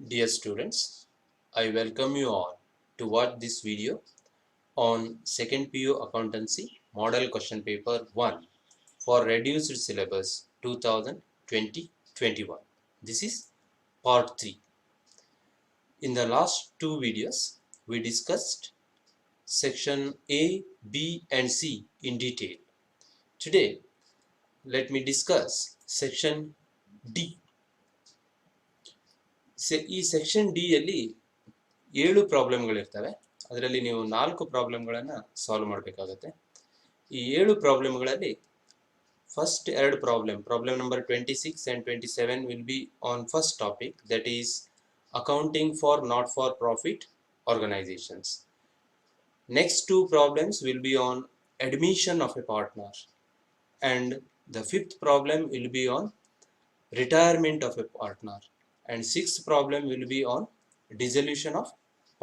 Dear students, I welcome you all to watch this video on 2nd PU Accountancy Model Question Paper 1 for Reduced Syllabus 2020-21. This is part 3. In the last two videos, we discussed section A, B and C in detail. Today, let me discuss section D. ಈ section D ಯಲ್ಲಿ 7 ಪ್ರಾಬ್ಲಮ್ಗಳಿರ್ತವೆ. ಅದರಲ್ಲಿ ನೀವು 4 ಪ್ರಾಬ್ಲಮ್ಗಳನ್ನು solve ಮಾಡಬೇಕಾಗುತ್ತೆ. ಈ 7 ಪ್ರಾಬ್ಲಮ್ಗಳಲ್ಲಿ first 2 problem number 26 and 27 will be on first topic, that is accounting for not for profit organizations. Next 2 problems will be on admission of a partner, and the 5th problem will be on retirement of a partner, and 6th problem will be on dissolution of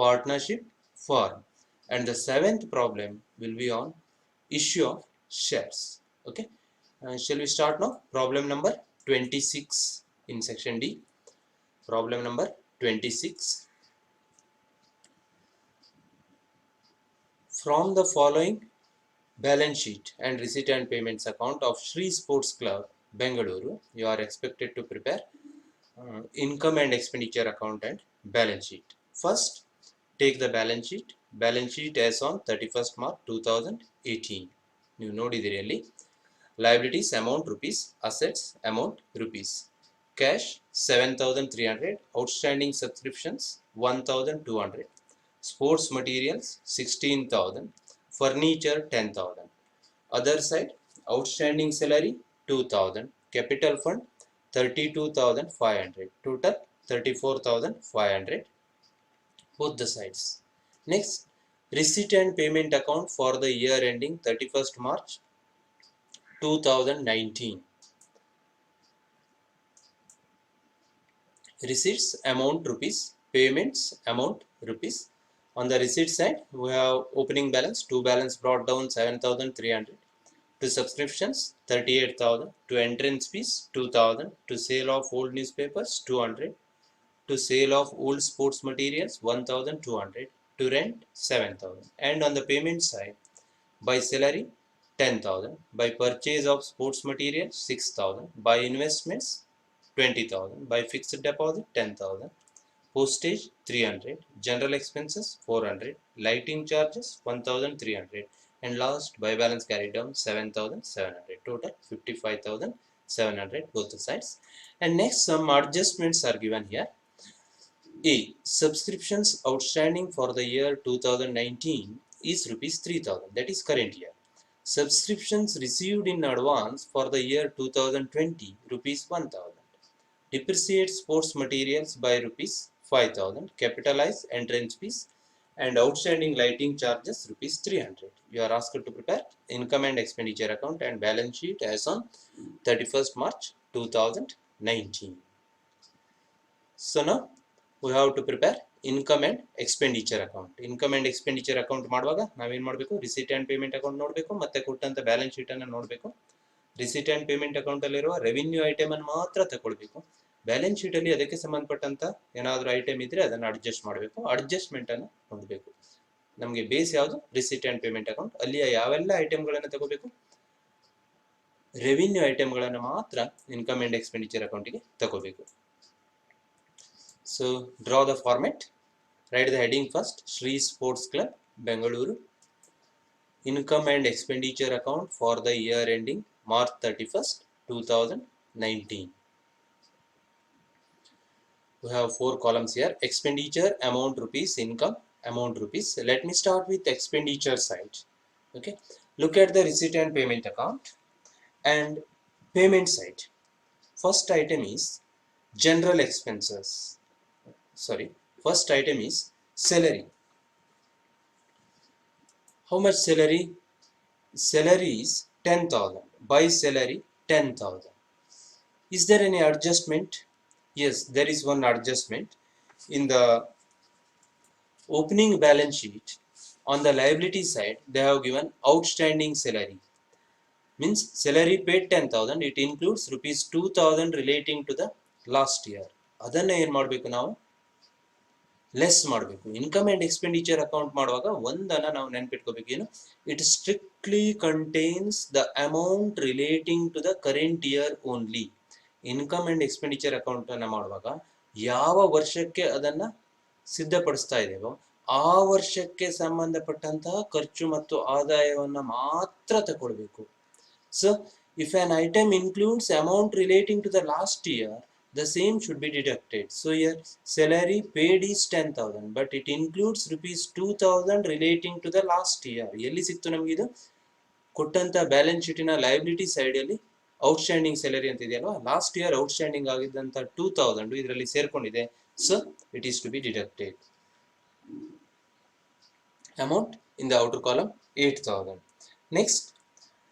partnership firm, and the 7th problem will be on issue of shares. Okay, shall we start now? Problem number 26 in section D. Problem number 26. From the following balance sheet and receipt and payments account of Sri Sports Club Bengaluru, you are expected to prepare income and expenditure account and balance sheet. First, take the balance sheet as on 31st March 2018. You ನೋಡಿದಿರಿ ಅಲ್ಲಿ liabilities amount rupees, assets amount rupees, cash 7,300, outstanding subscriptions 1,200, sports materials 16,000, furniture 10,000. Other side, outstanding salary 2,000, capital fund 32,500, total 34,500, both the sides. Next, receipt and payment account for the year ending 31st March 2019. Receipts amount rupees, payments amount rupees. On the receipt side, we have opening balance, to balance brought down 7,300, to subscriptions 38,000, to entrance fees 2,000, to sale of old newspapers 200, to sale of old sports materials 1,200, to rent 7,000. And on the payment side, by salary 10,000, by purchase of sports materials 6,000, by investments 20,000, by fixed deposit 10,000, postage 300, general expenses 400, lighting charges 1,300, and last, by balance carried down 7,700. Total 55,700, both the sides. And next, some adjustments are given here. A. Subscriptions outstanding for the year 2019 is rupees 3,000, that is current year. Subscriptions received in advance for the year 2020 rupees 1,000. Depreciate sports materials by rupees 5,000. Capitalize entrance fees and outstanding lighting charges rupees 300. You are asked to prepare income and expenditure account and balance sheet as on 31st March 2019. So now we have to prepare income and expenditure account. Income and expenditure account ಮಾಡುವಾಗ ನಾವೇನು ಮಾಡಬೇಕು, receipt and payment account ನೋಡಬೇಕು, ಮತ್ತೆ ಕೊಟ್ಟಂತ balance ಶೀಟನ್ನು ನೋಡಬೇಕು. Receipt and payment ಅಕೌಂಟಲ್ಲಿರುವ revenue ಐಟಮನ್ನು ಮಾತ್ರ ತಗೊಳ್ಬೇಕು. Balance ಶೀಟಲ್ಲಿ ಅದಕ್ಕೆ ಸಂಬಂಧಪಟ್ಟಂತ ಏನಾದರೂ ಐಟಮ್ ಇದ್ರೆ ಅದನ್ನು ಅಡ್ಜಸ್ಟ್ ಮಾಡಬೇಕು. ಅಡ್ಜಸ್ಟ್ಮೆಂಟನ್ನು ನೋಡಬೇಕು. ನಮಗೆ ಬೇಸ್ ಯಾವುದು? Receipt and payment account. ಅಲ್ಲಿಯ ಯಾವೆಲ್ಲ ಐಟಮ್ಗಳನ್ನು ತಗೋಬೇಕು? ರೆವಿನ್ಯೂ ಐಟಮ್ಗಳನ್ನು ಮಾತ್ರ ಇನ್ಕಮ್ ಆ್ಯಂಡ್ ಎಕ್ಸ್ಪೆಂಡಿಚರ್ ಅಕೌಂಟಿಗೆ ತಗೋಬೇಕು. So draw the format. Write the heading first, Sri Sports Club Bengaluru, income and expenditure account for the year ending March 31st 2019. We have 4 columns here. Expenditure amount rupees, income amount rupees. Let me start with expenditure side. Okay, look at the receipt and payment account and payment side. First item is general expenses. First item is salary. How much salary? Salary is 10,000. By salary 10,000. Is there any adjustment? Yes, there is one adjustment. In the opening balance sheet, on the liability side, they have given outstanding salary. Means salary paid 10,000. It includes rupees 2,000 relating to the last year. ಅದನ್ನ ಏನು ಮಾಡಬೇಕು ನಾವು? Less ಮಾಡಬೇಕು. Income and expenditure account ಮಾಡುವಾಗ ಒಂದನ್ನು ನಾವು ನೆನ್ಪಿಟ್ಕೋಬೇಕು, ಏನು, it strictly contains the amount relating to the current year only. Income and expenditure account ಅನ್ನು ಮಾಡುವಾಗ ಯಾವ ವರ್ಷಕ್ಕೆ ಅದನ್ನ ಸಿದ್ಧಪಡಿಸ್ತಾ ಇದ್ದೇವೋ ಆ ವರ್ಷಕ್ಕೆ ಸಂಬಂಧಪಟ್ಟಂತಹ ಖರ್ಚು ಮತ್ತು ಆದಾಯವನ್ನ ಮಾತ್ರ ತಗೊಳ್ಬೇಕು. So if an item includes amount relating to the last year, the same should be deducted. So here salary paid is 10,000, but it includes rupees 2,000 relating to the last year. ಎಲ್ಲಿ ಸಿಕ್ತು ನಮಗೆ ಇದು? ಕೊಟ್ಟಂತ ಬ್ಯಾಲೆನ್ಸ್ ಶೀಟಿನ liability side ಅಲ್ಲಿ outstanding salary ಅಂತ ಇದೆಯಲ್ವಾ, last year outstanding ಆಗಿದ್ದಂತ 2,000 ಇದರಲ್ಲಿ ಸೇರ್ಕೊಂಡಿದೆ. So it is to be deducted. Amount in the outer column 8,000. Next,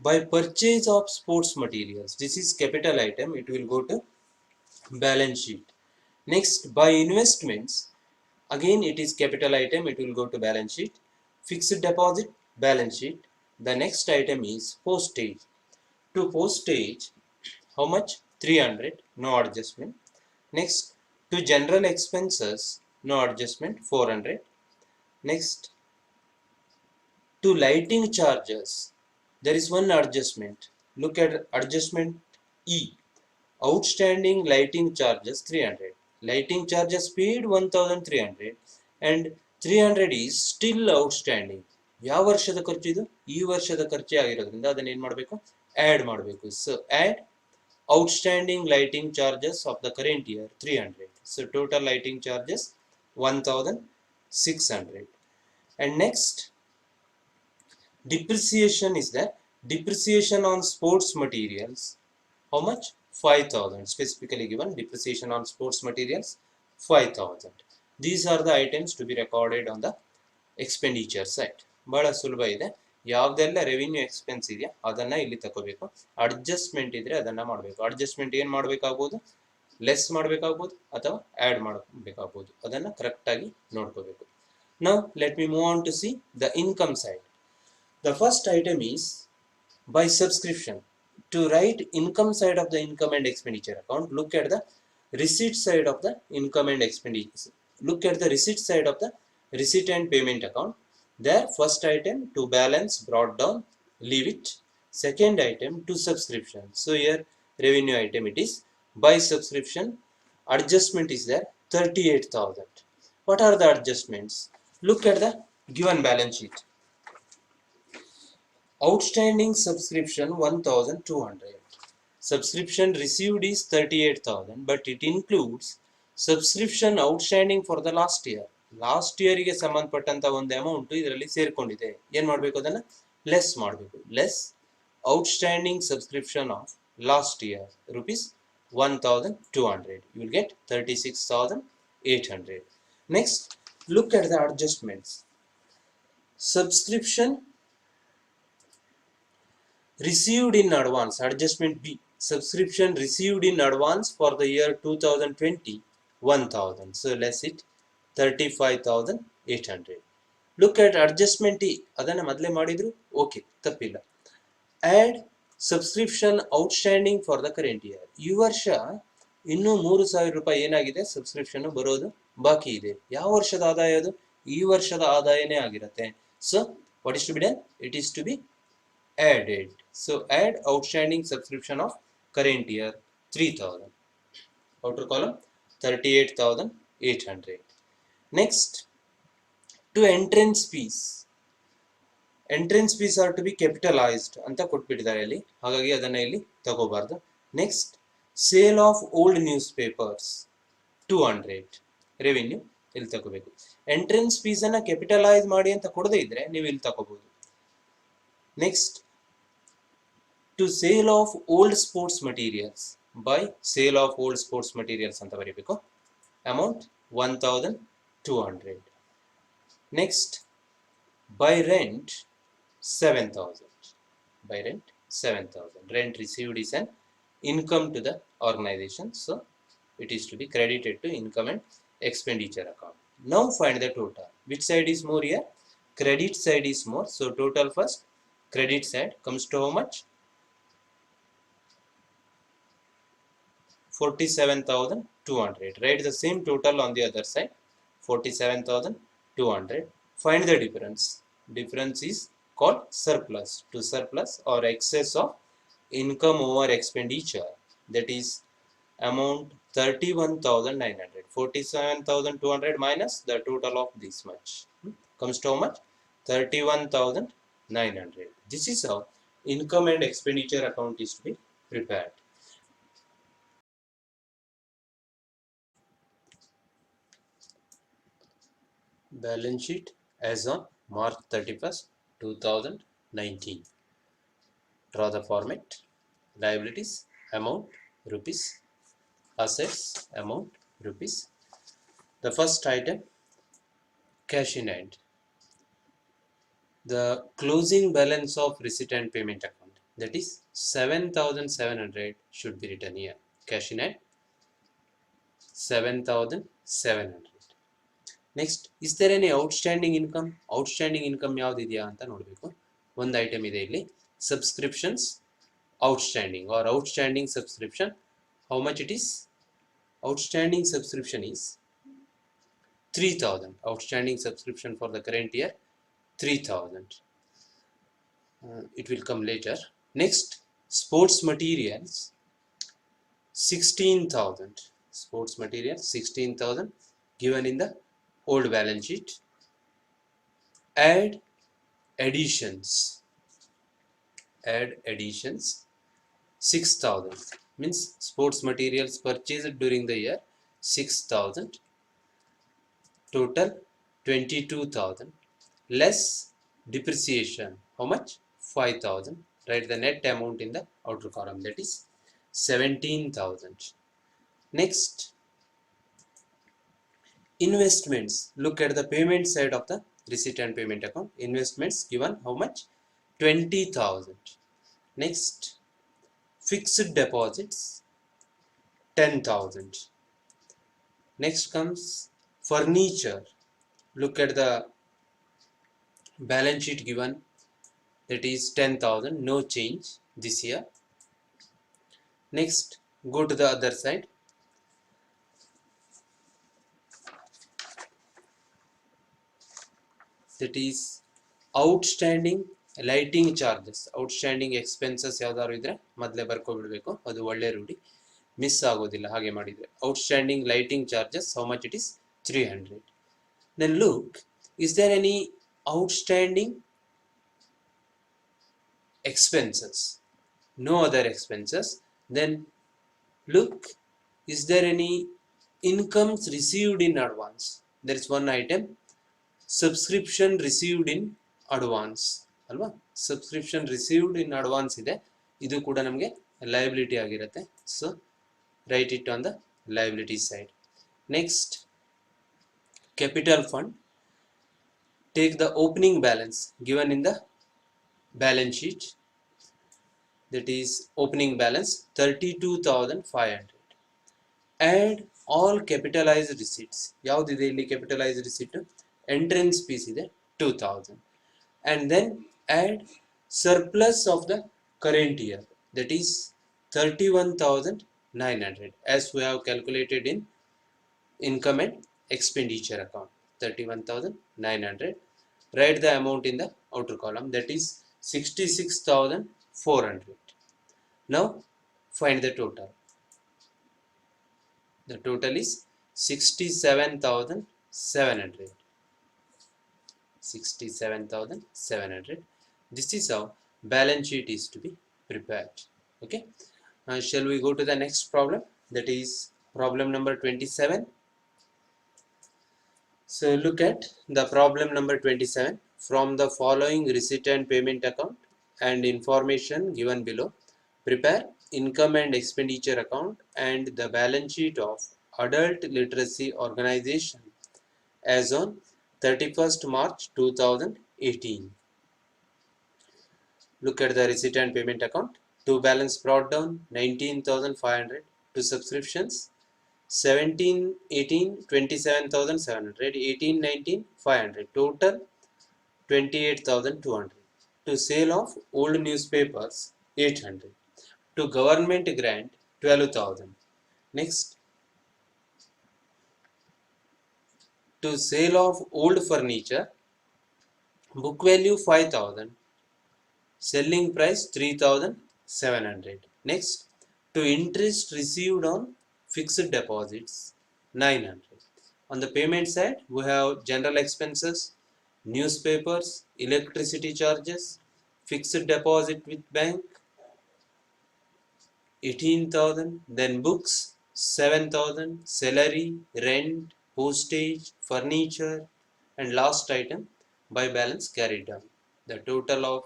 by purchase of sports materials, this is capital item, it will go to balance sheet. Next, by investments, again it is capital item, it will go to balance sheet. Fixed deposit, balance sheet. The next item is postage. To postage, how much? 300, no adjustment. Next, to general expenses, no adjustment, 400. Next, to lighting charges, there is one adjustment. Look at adjustment E. Outstanding lighting charges 300. Lighting charges paid 1,300 and 300 is still outstanding. ಯಾವ ವರ್ಷದ ಖರ್ಚು ಇದು? ಈ ವರ್ಷದ ಖರ್ಚೆ ಆಗಿರೋದ್ರಿಂದ ಅದನ್ನ ಏನು ಮಾಡಬೇಕು? ಆಡ್ ಮಾಡಬೇಕು. So add outstanding lighting charges of the current year 300. So total lighting charges 1,600. And next, depreciation is there. Depreciation on sports materials, how much? 5,000. Specifically given depreciation on sports materials 5,000. These are the items to be recorded on the expenditure side. ಬಹಳ ಸುಲಭ ಇದೆ. ಯಾವ್ದೆಲ್ಲ revenue expense ಇದೆಯಾ ಅದನ್ನ ಇಲ್ಲಿ ತಗೋಬೇಕು. Adjustment ಇದ್ರೆ ಅದನ್ನ ಮಾಡಬೇಕು. ಅಡ್ಜಸ್ಟ್ಮೆಂಟ್ ಏನ್ ಮಾಡ್ಬೇಕಾಗ್ಬೋದು? ಲೆಸ್ ಮಾಡ್ಬೇಕಾಗ್ಬೋದು ಅಥವಾ ಆಡ್ ಮಾಡಬೇಕಾಗ್ಬೋದು. ಅದನ್ನ ಕರೆಕ್ಟ್ ಆಗಿ ನೋಡ್ಕೋಬೇಕು. Now let me move on to see the income side. The first item is by subscription. To write income side of the income and expenditure account, look at the receipt side of the income and expenditure. Look at the receipt side of the receipt and payment account. There, first item to balance brought down, leave it. Second item to subscription. So here revenue item it is. By subscription, adjustment is there 38,000. What are the adjustments? Look at the given balance sheet. Outstanding subscription 1,200. Subscription received is 38,000, but it includes subscription outstanding for the last year. Last ಇಯರ್ಗೆ ಸಂಬಂಧಪಟ್ಟಂತ ಒಂದು amount ಇದರಲ್ಲಿ ಸೇರ್ಕೊಂಡಿದೆ. ಏನ್ ಮಾಡಬೇಕು? ಅದನ್ನ less ಮಾಡಬೇಕು. Less outstanding subscription of last year rupees 1,200. You will get 36,800. Next, look at the adjustments. Subscription received in advance, adjustment B. Subscription received in advance for the year 2020, 1,000. So less it 35,800. Look at adjustment E. ಅದನ್ನ ಮೊದಲೇ ಮಾಡಿದ್ರು, okay, ತಪ್ಪಿಲ್ಲ. Add subscription outstanding for the current year. ಈ ವರ್ಷ ಇನ್ನೂ 3,000 ರೂಪಾಯಿ ಏನಾಗಿದೆ? Subscription ಬರೋದು ಬಾಕಿ ಇದೆ. ಯಾವ ವರ್ಷದ ಆದಾಯ ಅದು? ಈ ವರ್ಷದ ಆದಾಯನೇ ಆಗಿರುತ್ತೆ. So what is to be done? It is to be added. So add outstanding subscription of current year 3,000. Outer column 38,800. Next, to entrance fees. Entrance fees are to be capitalized ಅಂತ ಕೊಟ್ಬಿಟ್ಟಿದ್ದಾರೆ ಇಲ್ಲಿ, ಹಾಗಾಗಿ ಅದನ್ನ ಇಲ್ಲಿ ತಗೋಬಾರ್ದು. Next, sale of old newspapers 200. Revenue ಇಲ್ಲಿ ತಗೋಬೇಕು. Entrance fees ಅನ್ನ capitalise ಮಾಡಿ ಅಂತ ಕೊಡದೇ ಇದ್ರೆ ನೀವು ಇಲ್ಲಿ ತಗೋಬಹುದು. Next, to sale of old sports materials. By sale of old sports materials ಅಂತ ಬರೀಬೇಕು. Amount 1,200. Next, by rent 7,000. By rent 7,000. Rent received is an income to the organization, so it is to be credited to income and expenditure account. Now find the total. Which side is more here? Credit side is more. So total first. Credit side comes to how much? 47,200. Write the same total on the other side. 47,200. Find the difference. Difference is called surplus. To surplus or excess of income over expenditure, that is amount 31,900. 47,200 minus the total of this much comes to how much? 31,900. This is how income and expenditure account is to be prepared. Balance sheet as on March 31st, 2019. Draw the format. Liabilities amount rupees. Assets amount rupees. The first item, cash in hand. The closing balance of receipt and payment account, that is 7,700 should be written here. Cash in hand 7,700. Next, is there any outstanding income? Outstanding income ಯಾವ್ದಿದೆಯಾ ಅಂತ ನೋಡಬೇಕು. ಒಂದು item ಇದೆ ಇಲ್ಲಿ, subscriptions outstanding or outstanding subscription. How much it is? Outstanding subscription is 3,000. Outstanding subscription for the current year 3,000. It will come later. Next, sports materials 16,000. Sports materials 16,000 given in the old balance sheet. Add additions. Add additions 6,000. Means sports materials purchased during the year 6,000. Total 22,000 less depreciation. How much? 5,000. Write the net amount in the outer column, that is 17,000. Next, investments. Look at the payment side of the receipt and payment account. Investments given how much? 20,000. Next, fixed deposits 10,000. Next comes furniture. Look at the balance sheet given, that is 10,000, no change this year. Next, go to the other side. That is outstanding lighting charges. Outstanding expenses ಯಾವ್ದಾದ್ರು ಇದ್ರೆ ಮೊದಲೇ ಬರ್ಕೊಬಿಡ್ಬೇಕು, ಅದು ಒಳ್ಳೆ ರೂಢಿ, miss ಆಗೋದಿಲ್ಲ ಹಾಗೆ ಮಾಡಿದ್ರೆ. Outstanding lighting charges, how much it is? 300. Then look, is there any outstanding expenses? No other expenses. Then look, is there any incomes received in advance? There is one item, subscription received in advance ಅಲ್ವಾ. subscription received in advance ಇದೆ, ಇದು ಕೂಡ ನಮಗೆ liability ಆಗಿರುತ್ತೆ. So write it on the liability side. Next, capital fund. Take the opening balance given in the balance sheet, that is opening balance 32,500. Add all capitalized receipts. ಯಾವ್ದಿದೆ ಇಲ್ಲಿ capitalized receipt? Entrance fees ಇದೆ 2,000. And then add surplus of the current year, that is 31,900, as we have calculated in income and expenditure account. 31,900. Write the amount in the outer column, that is 66,400. Now find the total. The total is 67,700. 67,700. This is how balance sheet is to be prepared. Okay. Shall we go to the next problem? That is problem number 27. So look at the problem number 27. From the following receipt and payment account and information given below, prepare income and expenditure account and the balance sheet of Adult Literacy Organization as on 31st March 2018. Look at the receipt and payment account. To balance brought down 19,500. To subscriptions 17, 18, 27,700. 18, 19, 500. Total 28,200. To sale of old newspapers 800. To government grant 12,000. Next, To sale of old furniture, book value 5,000, selling price 3,700. Next, to interest received on fixed deposits 900. On the payment side, we have general expenses, newspapers, electricity charges, fixed deposit with bank 18,000, then books 7,000, salary, rent, postage, furniture, and last item by balance carried down. The total of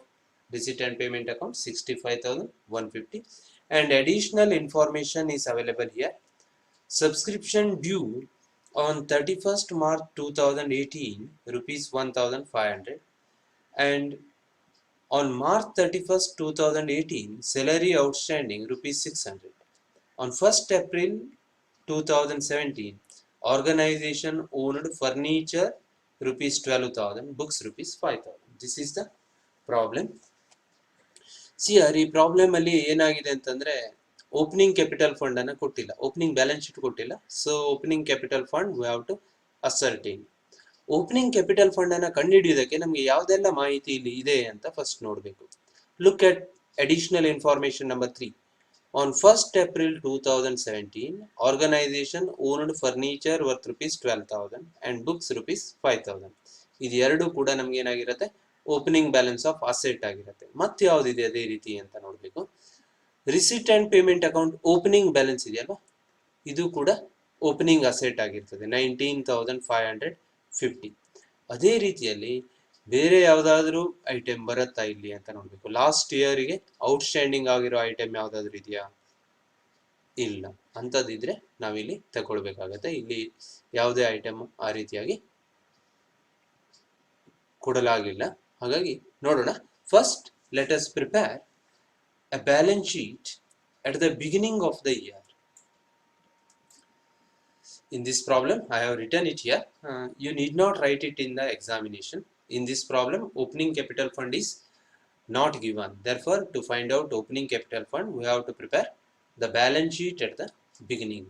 receipt and payment account 65,150, and additional information is available here. Subscription due on 31st March 2018 rupees 1,500, and on March 31st 2018 salary outstanding rupees 600. On 1st April 2017 organization owned furniture rupees 12,000, books rupees 5,000. This is the problem. ಈ problem ಅಲ್ಲಿ ಏನಾಗಿದೆ ಅಂತಂದ್ರೆ opening capital fund ಅನ್ನ ಕೊಟ್ಟಿಲ್ಲ, opening balance sheet ಕೊಟ್ಟಿಲ್ಲ. So opening capital fund we have to ascertain. Opening capital fund ಅನ್ನ ಕಂಡುಹಿಡಿಯೋದಕ್ಕೆ ನಮಗೆ ಯಾವುದೆಲ್ಲ ಮಾಹಿತಿ ಇಲ್ಲಿ ಇದೆ ಅಂತ ಫಸ್ಟ್ ನೋಡಬೇಕು. Look at additional information number 3. On 1st April 2017, organization owned furniture worth rupees 12,000 and books rupees 5,000. ಇದು ಎರಡು ಕೂಡ ನಮ್ಗೆ ಏನಾಗಿರುತ್ತೆ, ಓಪನಿಂಗ್ ಬ್ಯಾಲೆನ್ಸ್ ಆಫ್ ಅಸೆಟ್ ಆಗಿರುತ್ತೆ. ಮತ್ತೆ ಯಾವ್ದಿದೆ ಅದೇ ರೀತಿ ಅಂತ ನೋಡಬೇಕು. Receipt and payment account opening balance ಇದೆಯಲ್ವಾ, ಇದು ಕೂಡ ಓಪನಿಂಗ್ ಅಸೆಟ್ ಆಗಿರ್ತದೆ 19,550. ಅದೇ ರೀತಿಯಲ್ಲಿ ಬೇರೆ ಯಾವುದಾದ್ರೂ ಐಟಮ್ ಬರುತ್ತಾ ಇಲ್ಲಿ ಅಂತ ನೋಡಬೇಕು. ಲಾಸ್ಟ್ ಇಯರ್ಗೆ ಔಟ್ಸ್ಟ್ಯಾಂಡಿಂಗ್ ಆಗಿರೋ ಐಟಮ್ ಯಾವುದಾದ್ರೂ ಇದೆಯಾ? ಇಲ್ಲ. ಅಂಥದ್ದಿದ್ರೆ ನಾವಿಲ್ಲಿ ತಗೊಳ್ಬೇಕಾಗತ್ತೆ. ಇಲ್ಲಿ ಯಾವುದೇ ಐಟಮ್ ಆ ರೀತಿಯಾಗಿ ಕೊಡಲಾಗಿಲ್ಲ. ಹಾಗಾಗಿ ನೋಡೋಣ. First let us prepare a balance sheet at the beginning of the year. In this problem, I have written it here. You need not write it in the examination. In this problem, opening capital fund is not given. Therefore, to find out opening capital fund, we have to prepare the balance sheet at the beginning.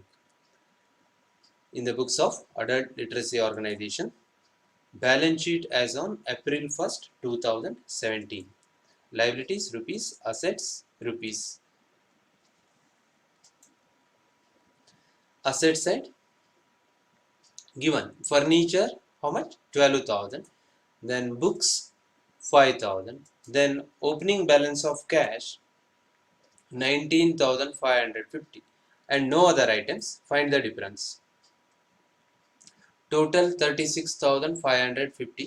In the books of Adult Literacy Organization, balance sheet as on April 1st, 2017. Liabilities rupees, assets rupees. Asset side given furniture how much? 12,000. Then books 5,000. Then opening balance of cash 19,550 and no other items. Find the difference. Total 36,550.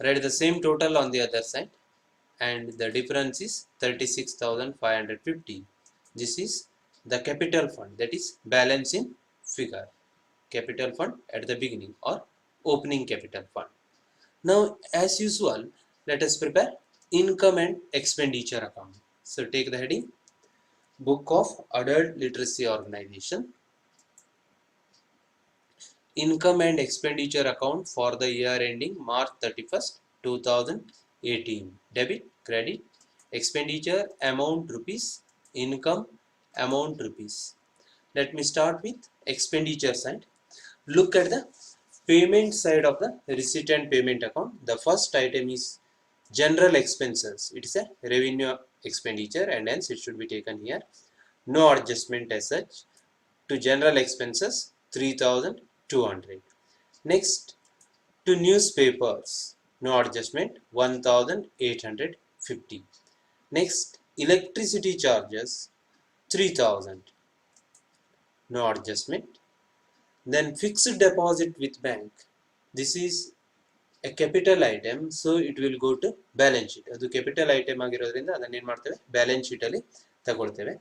Write the same total on the other side, and the difference is 36,550. This is the capital fund, that is balance in figure. Capital fund at the beginning or opening capital fund. Now as usual, let us prepare income and expenditure account. So take the heading Book of Adult Literacy Organization. Income and expenditure account for the year ending March 31st 2018. Debit, credit, expenditure amount rupees, income amount rupees. Let me start with expenditure side. Look at the payment side of the receipt and payment account. The first item is general expenses. It is a revenue expenditure and hence it should be taken here. No adjustment as such. To general expenses 3,200. Next, to newspapers, no adjustment 1,850. Next, electricity charges 3,000. No adjustment. Then fixed deposit with bank. This is a capital item, so it will go to balance sheet. ಅದು capital item ಆಗಿರೋದ್ರಿಂದ ಅದನ್ನ ಏನು ಮಾಡ್ತೇವೆ, balance sheet ಅಲ್ಲಿ ತಗೊಳ್ತೇವೆ.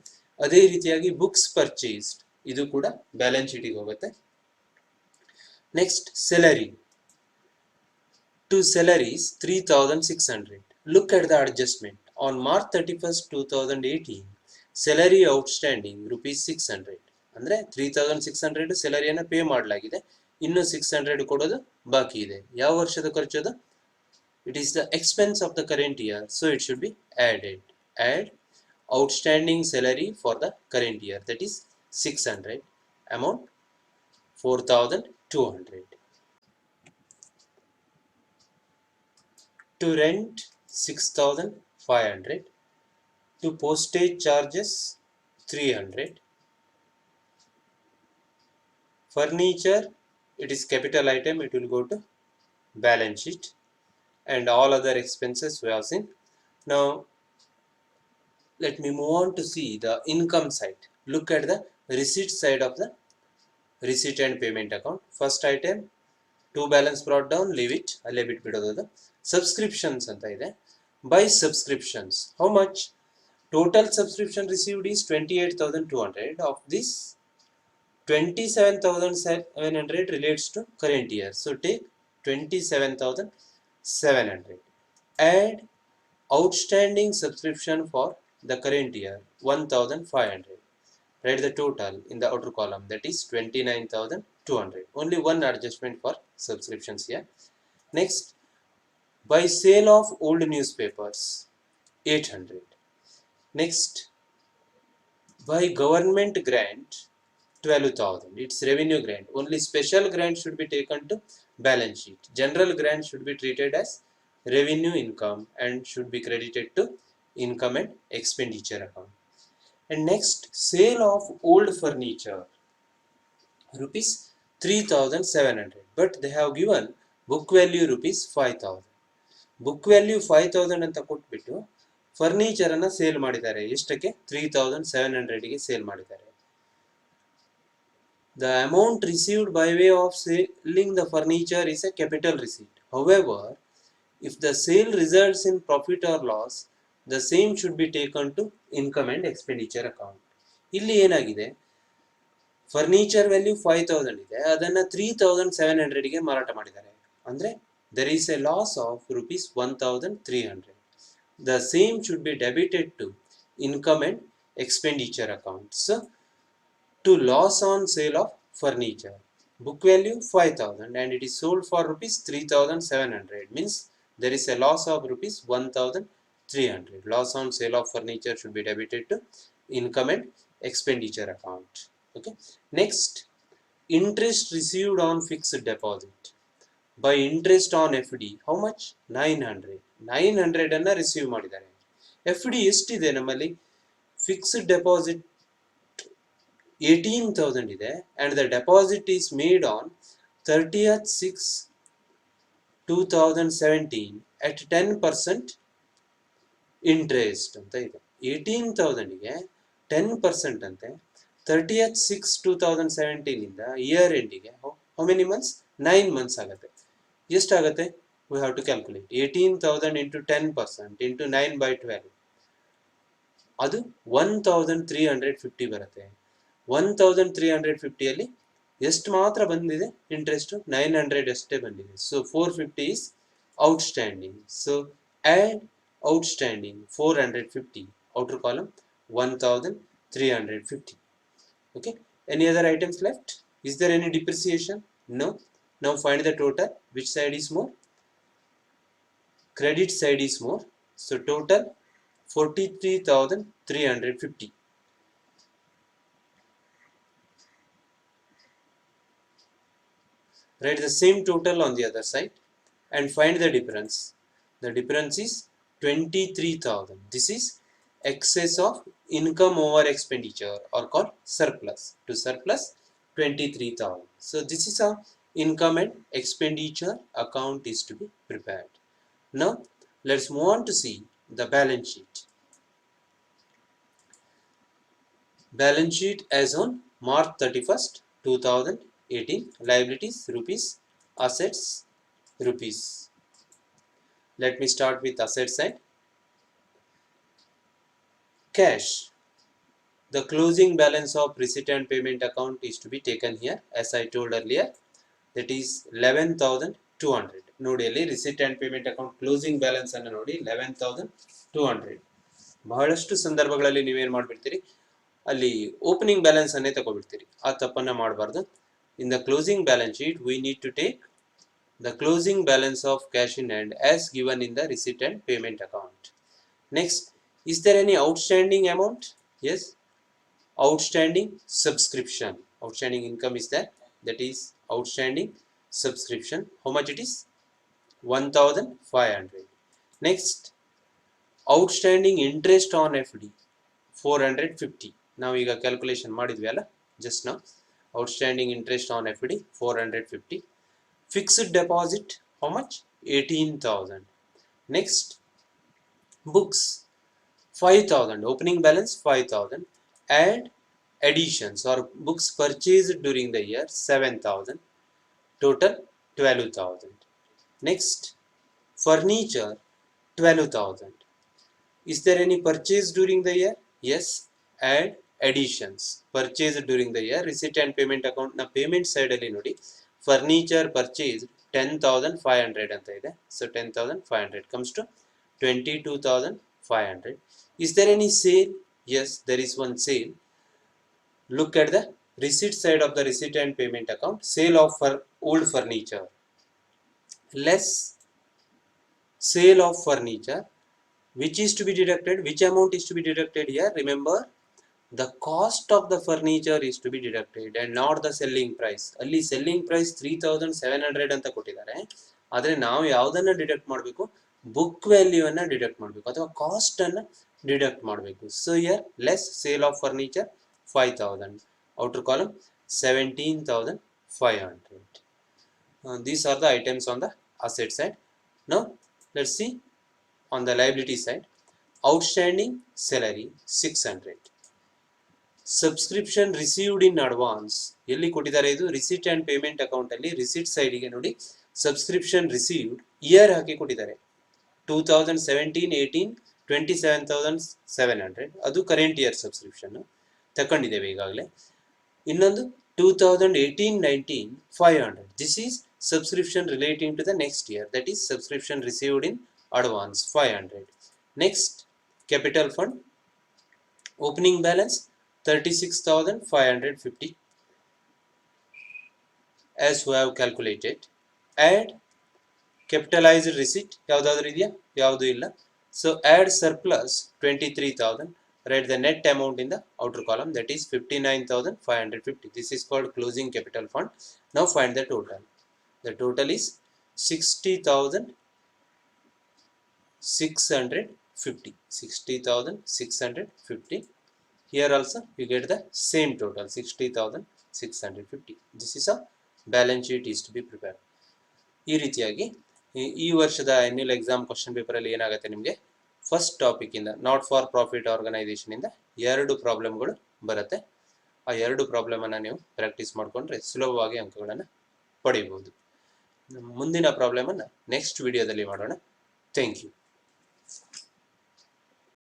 ಅದೇ ರೀತಿಯಾಗಿ books purchased, ಇದು ಕೂಡ ಬ್ಯಾಲೆನ್ಸ್ ಶೀಟಿಗೆ ಹೋಗುತ್ತೆ. Next, salary. To salaries 3,600. Look at the adjustment. On March 31st 2018 salary outstanding rupees 600. ಅಂದ್ರೆ 3,600 ಸ್ಯಾಲರಿಯನ್ನು ಪೇ ಮಾಡಲಾಗಿದೆ, ಇನ್ನು 600 ಕೊಡೋದು ಬಾಕಿ ಇದೆ. ಯಾವ ವರ್ಷದ ಖರ್ಚು ಅದು? It is the expense of the current year, so it should be added. Add outstanding salary for the current year, that is 600, amount 4,200. To rent 6,500. To postage charges 300. Furniture, it is capital item, it will go to balance sheet, and all other expenses we have seen. Now let me move on to see the income side. Look at the receipt side of the receipt and payment account. First item, two balance brought down, leave it, ಅಲ್ಲೇ ಬಿಟ್ಬಿಡೋದು ಅದು. Subscriptions ಅಂತ ಇದೆ. By subscriptions, how much? Total subscription received is 28,200. Of this, 27,700 relates to current year. So take 27,700. Add outstanding subscription for the current year 1,500. Write the total in the outer column, that is 29,200. Only one adjustment for subscriptions here. Next, by sale of old newspapers 800. Next, by government grant 12,000. It's revenue grant. Only special grant should be taken to balance sheet. General grant should be treated as revenue income and should be credited to income and expenditure account. And next, sale of old furniture rupees 3,700. But they have given book value rupees 5,000. Book value 5,000 ಅಂತ ಕೊಟ್ಬಿಟ್ಟು furniture ಅನ್ನ sale ಮಾಡಿದ್ದಾರೆ. ಎಷ್ಟಕ್ಕೆ? 3,700 ಗೆ sale ಮಾಡಿದ್ದಾರೆ. The amount received by way of selling the furniture is a capital receipt. However, if the sale results in profit or loss, the same should be taken to income and expenditure account. ಇಲ್ಲಿ ಏನಾಗಿದೆ, furniture value 5,000 ಇದೆ, ಅದನ್ನ 3,700 ಗೆ ಮಾರಾಟ ಮಾಡಿದ್ದಾರೆ. ಅಂದ್ರೆ there is a loss of rupees 1,300. The same should be debited to income and expenditure account. So to loss on sale of furniture, book value 5,000 and it is sold for rupees 3,700, means there is a loss of rupees 1,300. Loss on sale of furniture should be debited to income and expenditure account. Okay. Next, interest received on fixed deposit. By interest on FD, how much? 900. 900 ಅನ್ನ receive ಮಾಡಿದ್ದಾರೆ. FD ಎಷ್ಟಿದೆ ನಮ್ಮಲ್ಲಿ? Fixed deposit 18,000 ಇದೆ and the deposit is made on 30th 6 2017 at 10% interest ಅಂತ ಇದೆ. 18,000 ಗೆ 10% ಅಂತೆ. 30th 6 2017 ಇಂದ year ಎಂಡಿಗೆ how many months? 9 months ಆಗುತ್ತೆ. ಎಷ್ಟಾಗುತ್ತೆ? We have to calculate 18,000 into 10% into 9 by 12, ಅದು 1,350 ಬರುತ್ತೆ. 1,350 ಅಲ್ಲಿ ಎಷ್ಟು ಮಾತ್ರ ಬಂದಿದೆ ಇಂಟ್ರೆಸ್ಟ್? 900 ಅಷ್ಟೇ ಬಂದಿದೆ. So 450 is outstanding. So add outstanding 450, outer column 1,350. Okay. Any other items left? Is there any depreciation? No. Now find the total. Which side is more? Credit side is more. So total 43,350. Write the same total on the other side and find the difference. The difference is 23,000. This is excess of income over expenditure, or called surplus. To surplus 23,000. So this is how income and expenditure account is to be prepared. Now let's move on to see the balance sheet. Balance sheet as on March 31st 2018. Liabilities rupees, assets rupees. Let me start with asset side. Cash. The closing balance of receipt and payment account is to be taken here, as I told earlier. That is 11,200. ನೋಡಿ ಅಲ್ಲಿ receipt and payment account closing balance ಅನ್ನು ನೋಡಿ 11,200. ಬಹಳಷ್ಟು ಸಂದರ್ಭಗಳಲ್ಲಿ ನೀವೇನ್ ಮಾಡ್ಬಿಡ್ತೀರಿ, ಅಲ್ಲಿ opening balance ಅನ್ನೇ ತಗೋಬಿಡ್ತೀರಿ. ಆ ತಪ್ಪನ್ನ ಮಾಡಬಾರ್ದು. In the closing balance sheet, we need to take the closing balance of cash in hand as given in the receipt and payment account. Next, is there any outstanding amount? Yes, outstanding subscription. Outstanding income is there. That is outstanding subscription. How much it is? 1,500. Next, outstanding interest on FD 450. ನಾವು ಈಗ calculation ಮಾಡಿದ್ವಿ ಅಲ್ಲ just now. Outstanding interest on FD 450. Fixed deposit how much? 18,000. Next, books 5,000, opening balance 5,000, and additions or books purchased during the year 7,000, total 12,000. Next, furniture 12,000. Is there any purchase during the year? Yes. Add additions purchased during the year. Receipt and payment account na payment side alli nodi furniture purchased 10,500 anta ide. So 10,500 comes to 22,500. Is there any sale? Yes, there is one sale. Look at the receipt side of the receipt and payment account. Sale of old furniture less sale of furniture. Which is to be deducted? Which amount is to be deducted here? Remember, the cost of the furniture is to be deducted and not the selling price. ಅಲ್ಲಿ selling price 3,700 ಅಂತ ಕೊಟ್ಟಿದ್ದಾರೆ. ಆದರೆ ನಾವು ಯಾವುದನ್ನ deduct ಮಾಡಬೇಕು? Book value ಅನ್ನ deduct ಮಾಡಬೇಕು ಅಥವಾ ಕಾಸ್ಟ್ ಅನ್ನ ಡಿಡಕ್ಟ್ ಮಾಡಬೇಕು. So here less sale of furniture 5,000. Outer column 17,500. These are the items on the asset side. Now let's see on the liability side. Outstanding salary 600. Subscription received in advance. ಎಲ್ಲಿ ಕೊಟ್ಟಿದ್ದಾರೆ ಇದು? Receipt and payment account ಅಲ್ಲಿ receipt side ಗೆ ನೋಡಿ subscription received year ಹಾಕಿ ಕೊಟ್ಟಿದ್ದಾರೆ. 2017-18 27,700 ಅದು current year subscription ತಗೊಂಡಿದ್ದೇವೆ ಈಗಾಗಲೇ. ಇನ್ನೊಂದು 2018-19 500. This is subscription relating to the next year, that is subscription received in advance 500. Next, capital fund opening balance 36,550 as we have calculated. Add capitalized receipt ಯಾವದಾದರೂ ಇದೆಯಾ? ಯಾವುದು ಇಲ್ಲ. So add surplus 23,000. Write the net amount in the outer column, that is 59,550. This is called closing capital fund. Now find the total. The total is 60,650. 60,650. Here also you get the same total 60,650. This is a balance sheet is to be prepared. ಈ ರೀತಿಯಾಗಿ ಈ ವರ್ಷದ annual exam question paper ಅಲ್ಲಿ ಏನಾಗುತ್ತೆ ನಿಮಗೆ first topic ಇಂದ not for profit organisation ಇಂದ 2 ಪ್ರಾಬ್ಲಮ್ಗಳು ಬರುತ್ತೆ. ಆ 2 ಪ್ರಾಬ್ಲಮ್ ಅನ್ನು ನೀವು ಪ್ರಾಕ್ಟೀಸ್ ಮಾಡಿಕೊಂಡ್ರೆ ಸುಲಭವಾಗಿ ಅಂಕಗಳನ್ನು ಪಡೆಯಬಹುದು. ಮುಂದಿನ ಪ್ರಾಬ್ಲಮ್ ಅನ್ನು ನೆಕ್ಸ್ಟ್ ವಿಡಿಯೋದಲ್ಲಿ ಮಾಡೋಣ. Thank you.